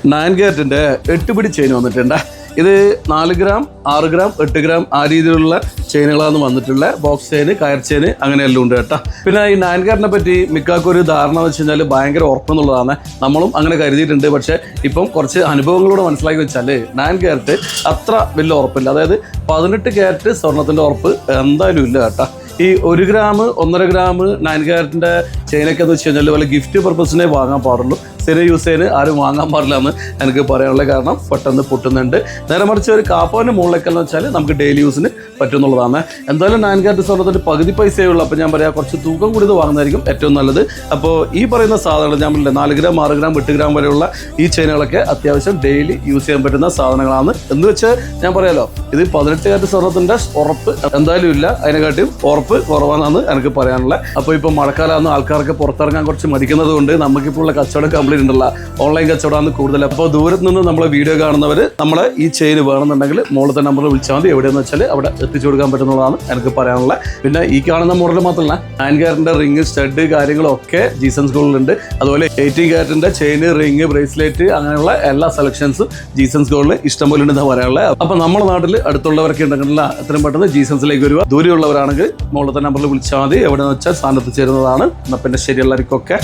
9 കാരറ്റിൻ്റെ 8 പിടി ചെയിൻ വന്നിട്ടുണ്ട്. ഇത് 4 ഗ്രാം 6 ഗ്രാം 8 ഗ്രാം ആ രീതിയിലുള്ള ചെയിനുകളാണ് വന്നിട്ടുള്ള. ബോക്സ് ചെയിൻ, കയർ ചെയിൻ അങ്ങനെയെല്ലാം ഉണ്ട് കേട്ടോ. പിന്നെ ഈ 9 കാരറ്റിനെ പറ്റി മിക്കാക്കൊരു ധാരണ എന്ന് വെച്ച് കഴിഞ്ഞാൽ ഭയങ്കര ഉറപ്പെന്നുള്ളതാണ്. നമ്മളും അങ്ങനെ കരുതിയിട്ടുണ്ട്. പക്ഷേ ഇപ്പം കുറച്ച് അനുഭവങ്ങളോട് മനസ്സിലാക്കി വെച്ചാൽ 9 കാരറ്റ് അത്ര വലിയ ഉറപ്പില്ല. അതായത് 18 കാരറ്റ് സ്വർണത്തിൻ്റെ ഉറപ്പ് എന്തായാലും ഇല്ല കേട്ടോ. ഈ 1 ഗ്രാം 1.5 ഗ്രാം 9 കാരറ്റിൻ്റെ ചെയിനൊക്കെ എന്ന് വെച്ച് കഴിഞ്ഞാൽ വല്ല ഗിഫ്റ്റ് പർപ്പസിനെ വാങ്ങാൻ പാടുള്ളൂ. സ്ഥിരം യൂസ് ചെയ്യാൻ ആരും വാങ്ങാൻ പാടില്ല എന്ന് എനിക്ക് പറയാനുള്ള കാരണം പെട്ടെന്ന് പൊട്ടുന്നുണ്ട്. നേരെ മറിച്ച് ഒരു കാപ്പാൻ്റെ മുകളിലൊക്കെ എന്ന് വെച്ചാൽ നമുക്ക് ഡെയിലി യൂസിന് പറ്റുന്നുള്ളതാണ്. എന്തായാലും 9 കാരറ്റ് സ്വർണ്ണത്തിൻ്റെ പകുതി പൈസയേ ഉള്ളൂ. അപ്പോൾ ഞാൻ പറയാം കുറച്ച് തൂക്കം കൂടി വാങ്ങുന്നതായിരിക്കും ഏറ്റവും നല്ലത്. അപ്പോൾ ഈ പറയുന്ന സാധനങ്ങൾ ഞാൻ പറഞ്ഞില്ലേ 4 ഗ്രാം 6 ഗ്രാം 8 ഗ്രാം വരെയുള്ള ഈ ചെയിനുകളൊക്കെ അത്യാവശ്യം ഡെയിലി യൂസ് ചെയ്യാൻ പറ്റുന്ന സാധനങ്ങളാണ്. എന്ന് വെച്ചാൽ ഞാൻ പറയാലോ ഇത് 18 കാരറ്റ് സ്വർണ്ണത്തിൻ്റെ ഉറപ്പ് എന്തായാലും ഇല്ല, അതിനെക്കാട്ടിയും ഉറപ്പ് കുറവാണെന്നാണ് എനിക്ക് പറയാനുള്ളത്. അപ്പോൾ ഇപ്പോൾ മഴക്കാലമാണ്, ആൾക്കാർക്ക് പുറത്തിറങ്ങാൻ കുറച്ച് മടിക്കുന്നത് കൊണ്ട് നമുക്കിപ്പോൾ ഉള്ള കച്ചവടം കംപ്ലീറ്റ് ഉണ്ടല്ല, ഓൺലൈൻ കച്ചവടമാണ് കൂടുതൽ. അപ്പോൾ ദൂരത്ത് നിന്ന് നമ്മളെ വീഡിയോ കാണുന്നവർ നമ്മളെ ഈ ചെയിൻ വേണമെന്നുണ്ടെങ്കിൽ മുകളിലത്തെ നമ്പറിൽ വിളിച്ചാൽ മതി. എവിടെയെന്ന് വെച്ചാൽ അവിടെ എത്തിച്ചു കൊടുക്കാൻ പറ്റുന്നതാണ് എനിക്ക് പറയാനുള്ളത്. പിന്നെ ഈ കാണുന്ന മോഡൽ മാത്രമല്ല 9 കാരറ്റിൻ്റെ റിങ്, സ്റ്റഡ് കാര്യങ്ങളൊക്കെ ജീസൺസ് ഗോൾഡിലുണ്ട്. അതുപോലെ 18 കാരറ്റിൻ്റെ ചെയിൻ, റിങ്, ബ്രേസ്ലെറ്റ് അങ്ങനെയുള്ള എല്ലാ സെലക്ഷൻസും ജീസൺസ് ഗോൾഡിൽ ഇഷ്ടംപോലെ ഉണ്ടെന്ന് പറയാനുള്ളത്. അപ്പോൾ നമ്മുടെ നാട്ടിൽ അടുത്തുള്ളവരൊക്കെ ഉണ്ടെങ്കിൽ എത്രയും പെട്ടെന്ന് ജീസൺസിലേക്ക് വരിക. ദൂരെയുള്ളവരാണെങ്കിൽ മുകളിലത്തെ നമ്പറിൽ വിളിച്ചാൽ മതി. എവിടെയെന്ന് വെച്ചാൽ സ്ഥാനത്ത് ചേരുന്നതാണ്. എന്നാൽ പിന്നെ ശരി, എല്ലാവർക്കും ഒക്കെ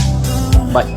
ബൈ.